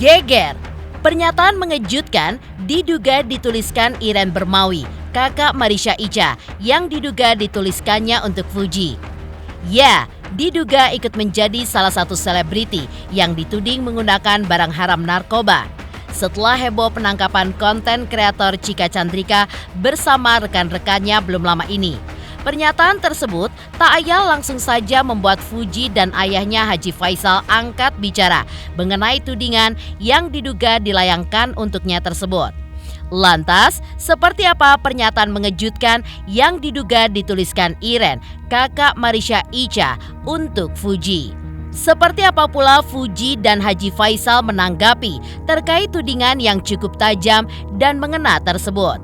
Geger. Pernyataan mengejutkan diduga dituliskan Iren Bermawi, kakak Marisha Icha, yang diduga dituliskannya untuk Fuji. Ya, diduga ikut menjadi salah satu selebriti yang dituding menggunakan barang haram narkoba. Setelah heboh penangkapan konten kreator Chika Chandrika bersama rekan-rekannya belum lama ini. Pernyataan tersebut tak ayal langsung saja membuat Fuji dan ayahnya Haji Faisal angkat bicara mengenai tudingan yang diduga dilayangkan untuknya tersebut. Lantas, seperti apa pernyataan mengejutkan yang diduga dituliskan Iren, kakak Marisha Icha, untuk Fuji? Seperti apa pula Fuji dan Haji Faisal menanggapi terkait tudingan yang cukup tajam dan mengena tersebut?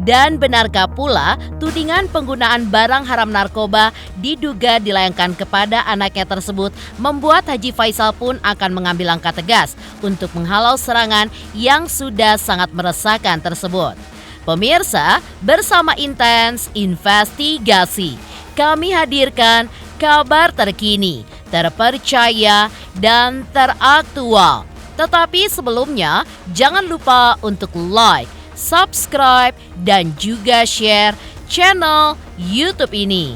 Dan benarkah pula tudingan penggunaan barang haram narkoba diduga dilayangkan kepada anaknya tersebut membuat Haji Faisal pun akan mengambil langkah tegas untuk menghalau serangan yang sudah sangat meresahkan tersebut? Pemirsa, bersama Intens Investigasi, kami hadirkan kabar terkini, terpercaya, dan teraktual. Tetapi sebelumnya, jangan lupa untuk like, subscribe, dan juga share channel YouTube ini.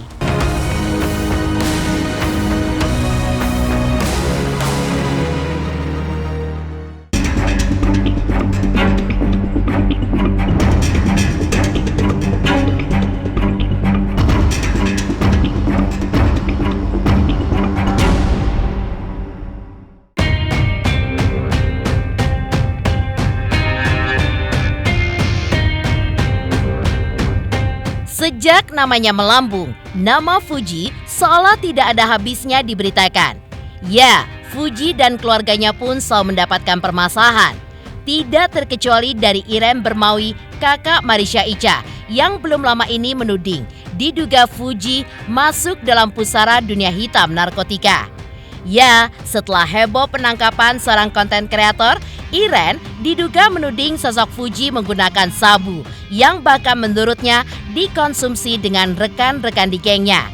Sejak namanya melambung, nama Fuji seolah tidak ada habisnya diberitakan. Ya, Fuji dan keluarganya pun selalu mendapatkan permasalahan. Tidak terkecuali dari Iren Bermawi, kakak Marisha Icha, yang belum lama ini menuding diduga Fuji masuk dalam pusara dunia hitam narkotika. Ya, setelah heboh penangkapan seorang konten kreator, Iren diduga menuding sosok Fuji menggunakan sabu yang bahkan menurutnya dikonsumsi dengan rekan-rekan di gengnya.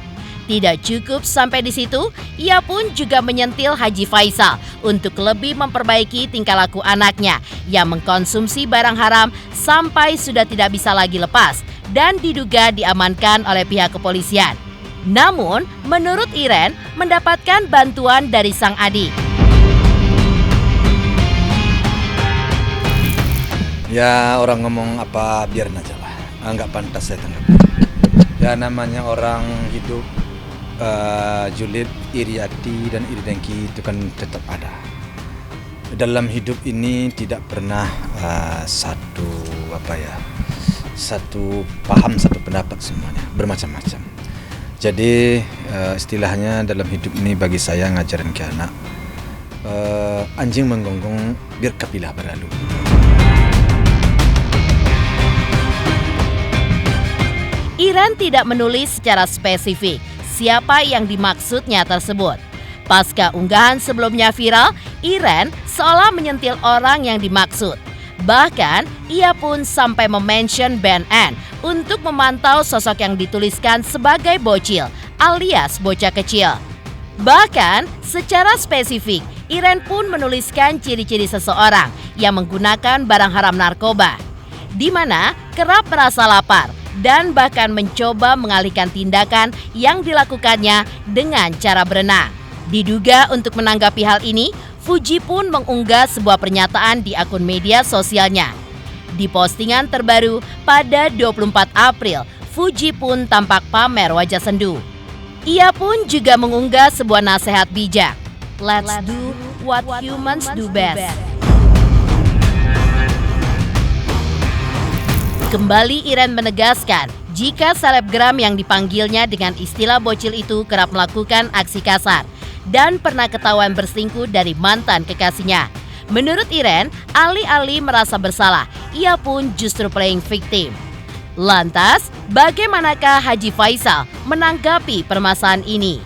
Tidak cukup sampai di situ, ia pun juga menyentil Haji Faisal untuk lebih memperbaiki tingkah laku anaknya yang mengkonsumsi barang haram sampai sudah tidak bisa lagi lepas dan diduga diamankan oleh pihak kepolisian. Namun, menurut Iren, mendapatkan bantuan dari sang adik. Ya, orang ngomong apa biarin aja lah, nggak pantas saya tanggap. Ya, namanya orang hidup, julid, iri hati dan iri dengki itu kan tetap ada. Dalam hidup ini tidak pernah satu paham, satu pendapat, semuanya bermacam-macam. Jadi istilahnya dalam hidup ini bagi saya ngajarin ke anak, anjing menggonggong biar kapilah berlalu. Iren tidak menulis secara spesifik siapa yang dimaksudnya tersebut. Pasca unggahan sebelumnya viral, Iren seolah menyentil orang yang dimaksud. Bahkan, ia pun sampai memention BNN untuk memantau sosok yang dituliskan sebagai bocil alias bocah kecil. Bahkan, secara spesifik, Iren pun menuliskan ciri-ciri seseorang yang menggunakan barang haram narkoba, di mana kerap merasa lapar dan bahkan mencoba mengalihkan tindakan yang dilakukannya dengan cara berenang. Diduga untuk menanggapi hal ini, Fuji pun mengunggah sebuah pernyataan di akun media sosialnya. Di postingan terbaru pada 24 April, Fuji pun tampak pamer wajah sendu. Ia pun juga mengunggah sebuah nasihat bijak. Let's do what humans do best. Kembali Iren menegaskan, jika selebgram yang dipanggilnya dengan istilah bocil itu kerap melakukan aksi kasar dan pernah ketahuan berselingkuh dari mantan kekasihnya. Menurut Iren, alih-alih merasa bersalah, ia pun justru playing victim. Lantas, bagaimanakah Haji Faisal menanggapi permasalahan ini?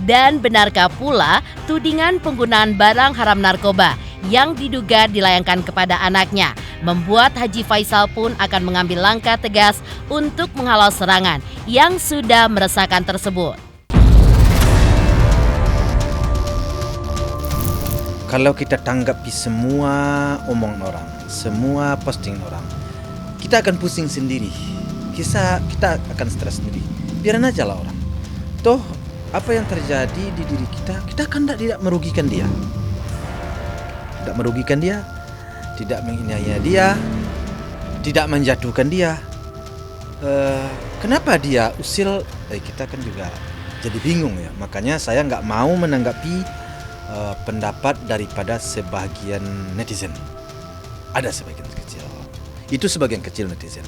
Dan benarkah pula tudingan penggunaan barang haram narkoba yang diduga dilayangkan kepada anaknya membuat Haji Faisal pun akan mengambil langkah tegas untuk menghalau serangan yang sudah meresahkan tersebut? kalau kita tanggapi semua omongan orang, semua postingan orang, kita akan pusing sendiri. Kita akan stres sendiri. Biarin aja lah orang. Toh apa yang terjadi di diri kita akan tidak merugikan dia. Tidak merugikan dia, tidak menganiaya dia, tidak menjatuhkan dia. Kenapa dia usil? Kita kan juga jadi bingung ya. Makanya saya nggak mau menanggapi pendapat daripada sebagian netizen. Ada sebagian kecil. Itu sebagian kecil netizen.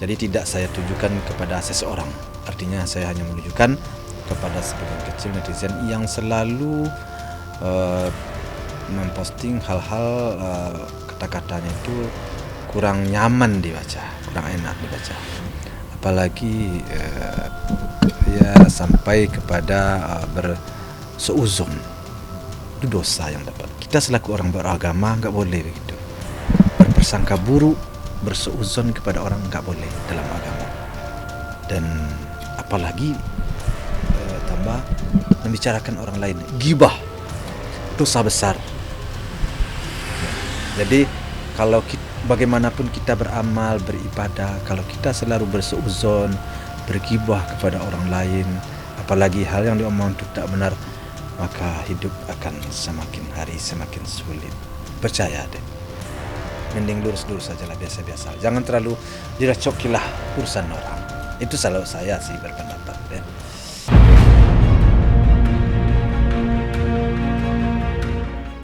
Jadi tidak saya tujukan kepada seseorang. Artinya saya hanya menunjukkan kepada sebagian kecil netizen yang selalu memposting hal-hal kata-katanya itu kurang nyaman dibaca, kurang enak dibaca. Apalagi ya sampai kepada berseuzon. Itu dosa yang dapat. Kita selaku orang beragama nggak boleh begitu. Berprasangka buruk, berseuzon kepada orang nggak boleh dalam agama. Dan apalagi tambah membicarakan orang lain, ghibah, dosa besar. Jadi kalau bagaimanapun kita beramal, beribadah, kalau kita selalu berseuzon, berghibah kepada orang lain, apalagi hal yang diomong itu tak benar, maka hidup akan semakin hari semakin sulit. Percaya deh. Mending lurus-lurus saja lah, biasa-biasa. Jangan terlalu direcokilah urusan orang. Itu selalu saya sih berpendapat ya.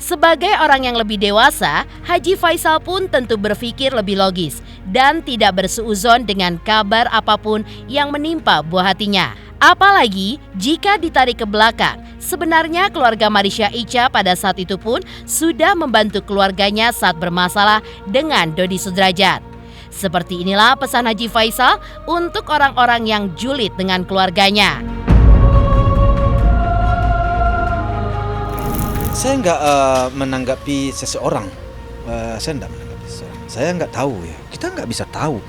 Sebagai orang yang lebih dewasa, Haji Faisal pun tentu berpikir lebih logis dan tidak berseuzon dengan kabar apapun yang menimpa buah hatinya. Apalagi jika ditarik ke belakang, sebenarnya keluarga Marisha Icha pada saat itu pun sudah membantu keluarganya saat bermasalah dengan Dodi Sudrajat. Seperti inilah pesan Haji Faisal untuk orang-orang yang julid dengan keluarganya. Saya nggak menanggapi seseorang. Saya nggak tahu ya. Kita nggak bisa tahu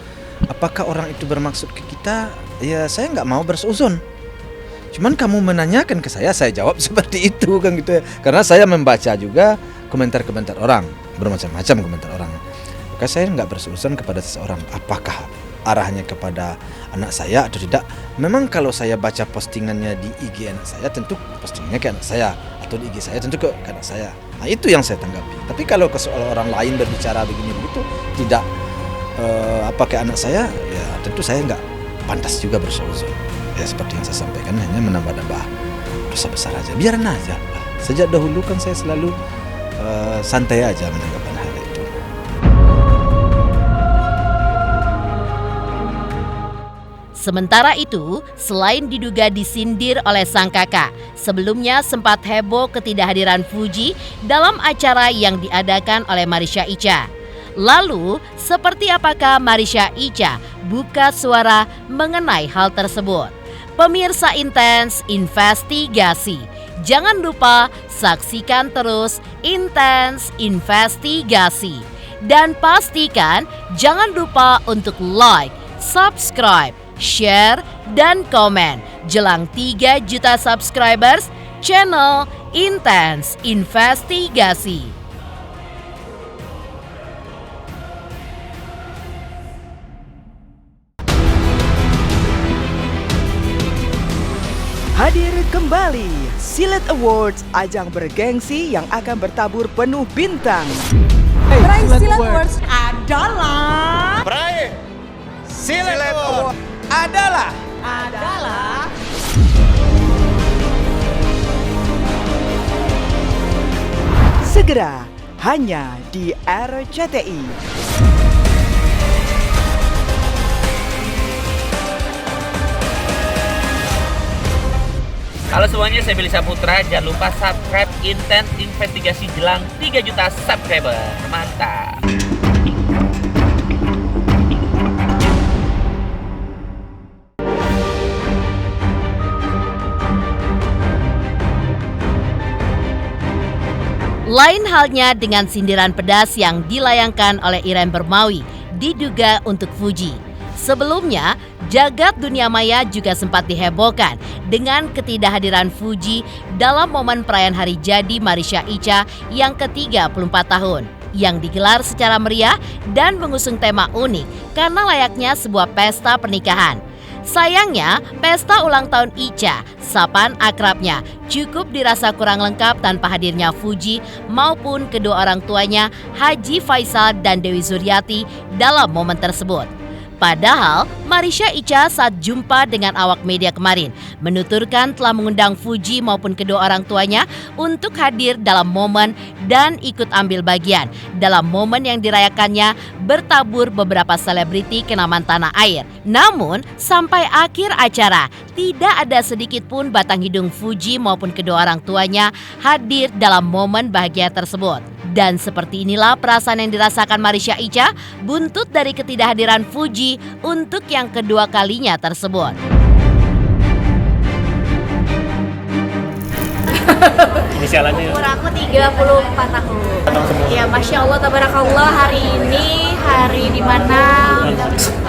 apakah orang itu bermaksud ke kita. Ya saya nggak mau berseuzon. Cuman kamu menanyakan ke saya jawab seperti itu kan gitu ya. Karena saya membaca juga komentar-komentar orang, bermacam-macam komentar orang. Maka saya nggak berseuzon kepada seseorang. Apakah arahnya kepada anak saya atau tidak? Memang kalau saya baca postingannya di IG anak saya, tentu postingannya ke anak saya, atau di IG saya tentu ke anak saya. Nah itu yang saya tanggapi. Tapi kalau ke soal orang lain berbicara begini begitu, tidak ke anak saya, ya tentu saya nggak pantas juga berseuzon. Ya seperti yang saya sampaikan, hanya menambah-nambah dosa besar aja. Biarin aja. Sejak dahulu kan saya selalu santai aja menanggapi hal itu. Sementara itu, selain diduga disindir oleh sang kakak, sebelumnya sempat heboh ketidakhadiran Fuji dalam acara yang diadakan oleh Marisha Icha. Lalu, seperti apakah Marisha Icha buka suara mengenai hal tersebut? Pemirsa Intens Investigasi, jangan lupa saksikan terus Intens Investigasi. Dan pastikan jangan lupa untuk like, subscribe, share, dan komen jelang 3 juta subscribers channel Intens Investigasi. Hadir kembali Silat Awards, ajang bergengsi yang akan bertabur penuh bintang. Peraih Silat Awards adalah Peraih Silat Awards adalah segera hanya di RCTI. Halo semuanya, saya Billy Saputra. Jangan lupa subscribe Intens Investigasi jelang 3 juta subscriber. Mantap. Lain halnya dengan sindiran pedas yang dilayangkan oleh Iren Bermawi, diduga untuk Fuji. Sebelumnya, Jagat dunia maya juga sempat dihebohkan dengan ketidakhadiran Fuji dalam momen perayaan hari jadi Marisha Icha yang ke-34 tahun, yang digelar secara meriah dan mengusung tema unik karena layaknya sebuah pesta pernikahan. Sayangnya, pesta ulang tahun Icha, sapaan akrabnya, cukup dirasa kurang lengkap tanpa hadirnya Fuji maupun kedua orang tuanya, Haji Faisal dan Dewi Zuriati, dalam momen tersebut. Padahal, Marisha Icha saat jumpa dengan awak media kemarin menuturkan telah mengundang Fuji maupun kedua orang tuanya untuk hadir dalam momen dan ikut ambil bagian dalam momen yang dirayakannya bertabur beberapa selebriti kenamaan tanah air. Namun, sampai akhir acara, tidak ada sedikit pun batang hidung Fuji maupun kedua orang tuanya hadir dalam momen bahagia tersebut. Dan seperti inilah perasaan yang dirasakan Marisha Icha buntut dari ketidakhadiran Fuji untuk yang kedua kalinya tersebut. Inisialannya. Umur aku 34 tahun. Ya, Masya Allah, tabarakallah, hari ini hari dimana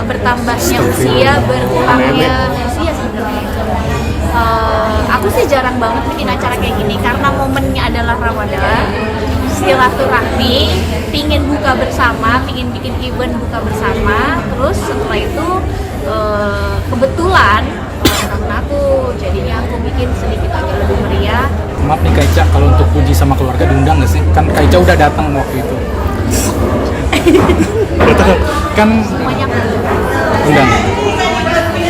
bertambahnya usia, berkurangnya usia sebenarnya. Aku sih jarang banget bikin acara kayak gini karena momennya adalah Ramadan, silaturahmi, pingin buka bersama, pingin bikin event buka bersama. Terus setelah itu kebetulan temen aku, jadinya aku bikin sedikit agak lebih meriah. Maaf nih Kak Ica, kalau untuk Fuji sama keluarga diundang nggak sih? Kan Kak Ica udah datang waktu itu. Kan Semuanya undang.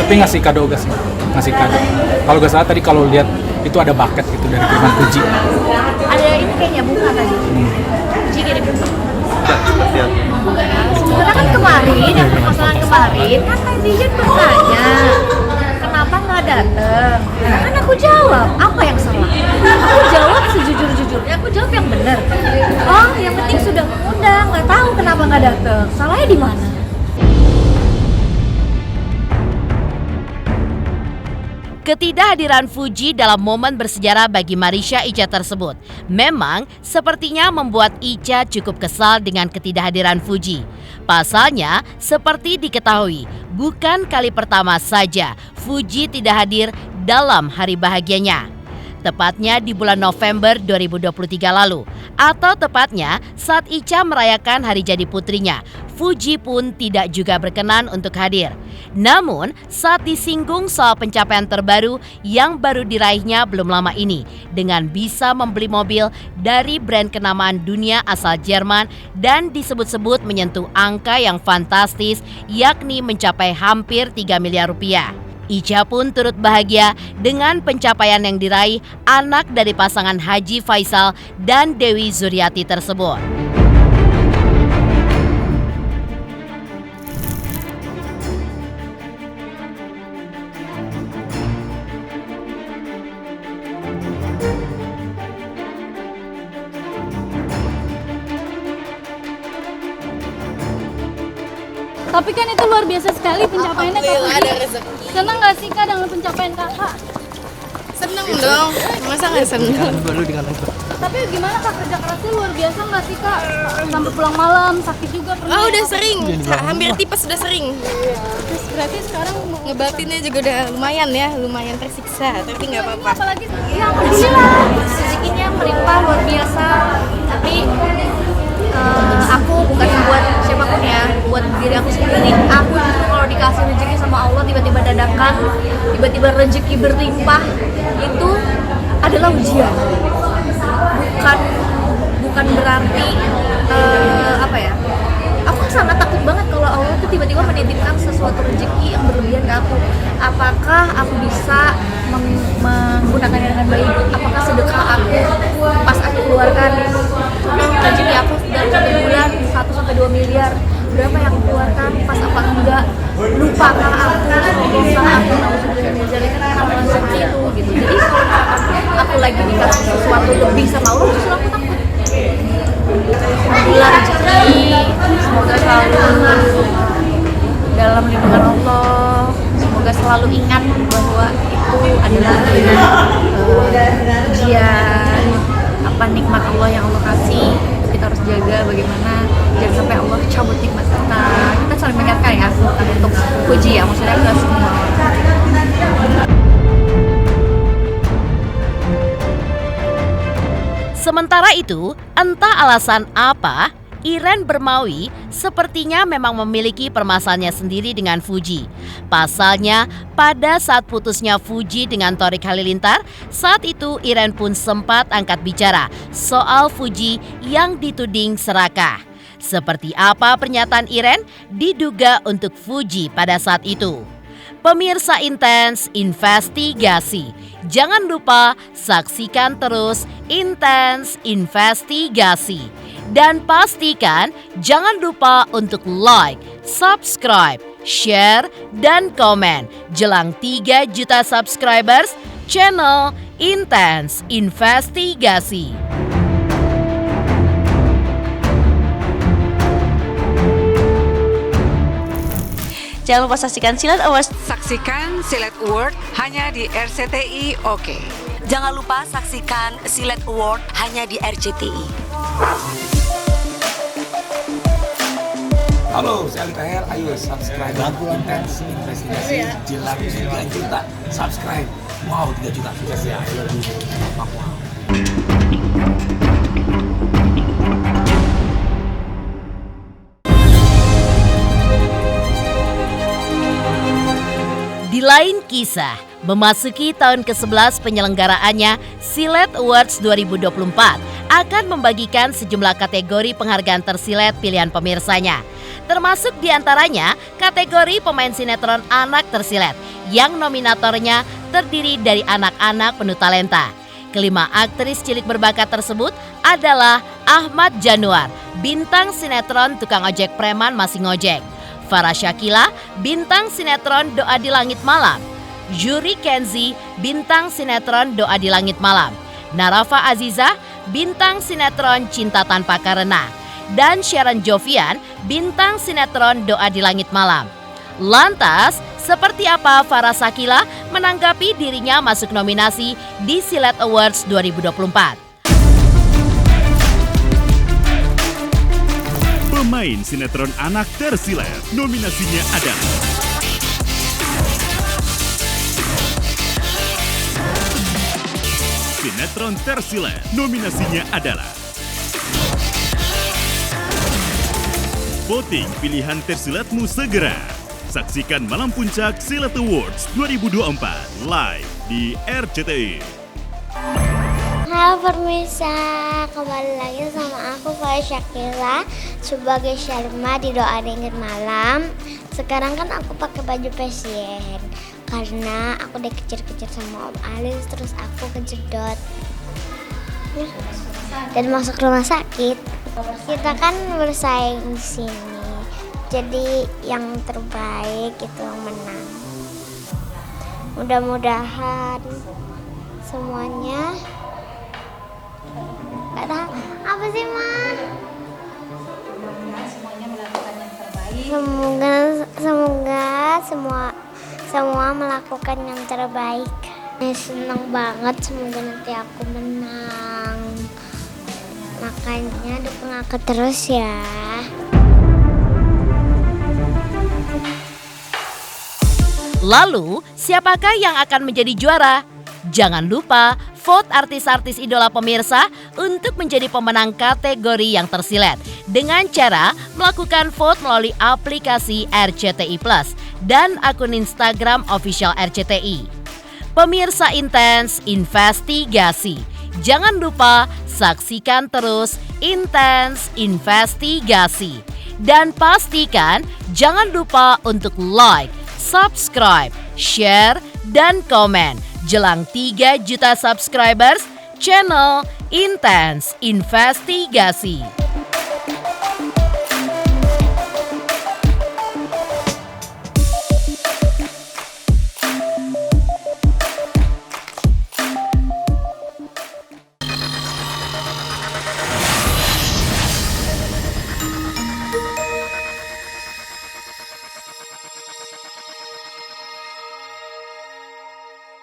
Tapi ngasih kado gak sih? Ngasih kado. Kalau gak salah tadi kalau lihat itu ada bucket gitu dari kiriman Fuji. ada ini kayaknya bunga tadi. Fuji kirim bunga. Sebenarnya kan kemarin, yang permasalahan kemarin kan netizen bertanya kenapa nggak dateng? Kan aku jawab, apa yang salah? Aku jawab sejujur-jujurnya, aku jawab yang benar. Oh, yang penting sudah mengundang, nggak tahu kenapa nggak dateng. Salahnya di mana? Ketidakhadiran Fuji dalam momen bersejarah bagi Marisha Icha tersebut memang sepertinya membuat Icha cukup kesal dengan ketidakhadiran Fuji. Pasalnya, seperti diketahui, bukan kali pertama saja Fuji tidak hadir dalam hari bahagianya. Tepatnya di bulan November 2023 lalu, atau tepatnya saat Icha merayakan hari jadi putrinya, Fuji pun tidak juga berkenan untuk hadir. Namun, saat disinggung soal pencapaian terbaru yang baru diraihnya belum lama ini, dengan bisa membeli mobil dari brand kenamaan dunia asal Jerman dan disebut-sebut menyentuh angka yang fantastis, yakni mencapai hampir 3 miliar rupiah. Icha pun turut bahagia dengan pencapaian yang diraih anak dari pasangan Haji Faisal dan Dewi Zuriati tersebut. Tapi kan itu luar biasa sekali pencapaiannya Kak Fuji. Senang nggak sih Kak dengan pencapaian Kakak? Seneng dong, masa nggak seneng? Tapi gimana Kak, kerja kerasnya luar biasa nggak sih Kak? Sampai pulang malam, sakit juga pernah. Oh udah sering, hampir tipes udah sering. Terus berarti sekarang Ngebatinnya juga udah lumayan ya, lumayan tersiksa, tapi nggak apa-apa. apalagi Ya, alhamdulillah, rezekinya melimpah luar biasa. Tapi aku bukan buat siapapun ya, buat diri aku sendiri. Aku justru kalau dikasih rezeki sama Allah tiba-tiba dadakan, tiba-tiba rezeki berlimpah, itu adalah ujian. Bukan berarti apa ya? Aku sangat takut banget kalau Allah tuh tiba-tiba menitipkan sesuatu rezeki yang berlebihan ke aku. Apakah aku bisa menggunakannya dengan baik? Apakah sedekah aku pas aku keluarkan rezeki aku dalam 1 bulan 1-2 miliar, berapa yang aku keluarkan, pas apa enggak? Lupakah aku dosa aku dari amalan seperti itu gitu. Jadi kalau aku lagi dikasih sesuatu lebih sama Allah, justru aku takut. Alhamdulillah rezeki, semoga selalu dalam lindungan Allah. Semoga selalu ingat bahwa itu adalah ujian, nikmat Allah yang Allah kasih. Kita harus jaga bagaimana jangan sampai Allah cabut nikmat kita. Kita saling mengingatkan ya, bukan untuk puji ya, maksudnya nggak semua Sementara itu, entah alasan apa, Iren Bermawi sepertinya memang memiliki permasalahannya sendiri dengan Fuji. Pasalnya, pada saat putusnya Fuji dengan Thorik Halilintar, saat itu Iren pun sempat angkat bicara soal Fuji yang dituding serakah. Seperti apa pernyataan Iren diduga untuk Fuji pada saat itu? Pemirsa Intens Investigasi, jangan lupa saksikan terus Intens Investigasi. Dan pastikan jangan lupa untuk like, subscribe, share, dan komen jelang 3 juta subscribers channel Intens Investigasi. Jangan lupa saksikan Silat Awards. Saksikan Silat Award hanya di RCTI Oke. Jangan lupa saksikan Silat Award hanya di RCTI. Halo, saya Ali Tahir. Ayo subscribe Intens Investigasi jelang 3 juta subscribe. Wow, 3 juta sukses ya. Wow. Di lain kisah, memasuki tahun ke-11 penyelenggaraannya, Silat Awards 2024 akan membagikan sejumlah kategori penghargaan tersilet pilihan pemirsanya. Termasuk diantaranya kategori pemain sinetron anak tersilet, yang nominatornya terdiri dari anak-anak penuh talenta. Kelima aktris cilik berbakat tersebut adalah Ahmad Januar, bintang sinetron Tukang Ojek Preman Masih Ngojek; Farah Shakila, bintang sinetron Doa di Langit Malam; Juri Kenzi, bintang sinetron Doa di Langit Malam; Narafa Aziza, bintang sinetron Cinta Tanpa Karena; dan Sharon Jovian, bintang sinetron Doa di Langit Malam. Lantas, seperti apa Farah Shakila menanggapi dirinya masuk nominasi di Silat Awards 2024? Pemain sinetron anak tersilet, nominasinya adalah sinetron tersilet, nominasinya adalah voting pilihan tersiletmu segera. Saksikan Malam Puncak Silat Awards 2024 live di RCTI. Halo pemirsa, kembali lagi sama aku Farah Shakila sebagai Sharma di Doa di Langit Malam. Sekarang kan aku pakai baju pasien karena aku dikejar-kejar sama Om Alis, terus aku kejedot dan masuk rumah sakit. Kita kan bersaing di sini, jadi yang terbaik itu yang menang. Mudah-mudahan semuanya apa sih, Ma? Semoga semua melakukan yang terbaik. Senang banget, semoga nanti aku menang. Makanya dukung aku terus ya. Lalu, siapakah yang akan menjadi juara? Jangan lupa vote artis-artis idola pemirsa untuk menjadi pemenang kategori yang tersilet dengan cara melakukan vote melalui aplikasi RCTI Plus dan akun Instagram official RCTI. Pemirsa Intens Investigasi, jangan lupa saksikan terus Intens Investigasi. Dan pastikan jangan lupa untuk like, subscribe, share, dan komen jelang 3 juta subscribers channel Intens Investigasi.